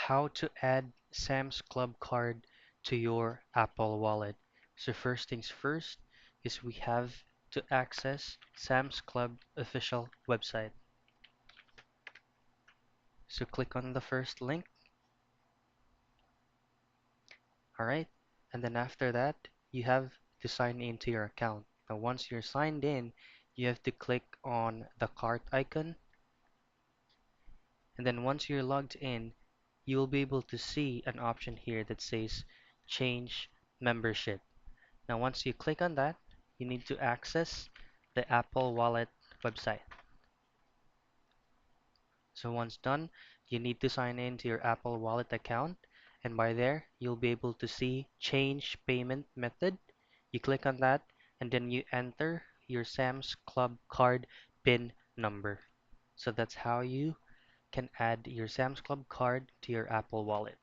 how to add Sam's Club card to your Apple Wallet. So first things first is we have to access Sam's Club official website. So click on the first link, alright? And then after that, you have to sign into your account. Now once you're signed in, you have to click on the cart icon. And then once you're logged in, you will be able to see an option here that says change membership. Now once you click on that, you need to access the Apple Wallet website. So once done, you need to sign in to your Apple Wallet account, and by there you'll be able to see change payment method. You click on that and then you enter your Sam's Club card PIN number. So that's how you can add your Sam's Club card to your Apple Wallet.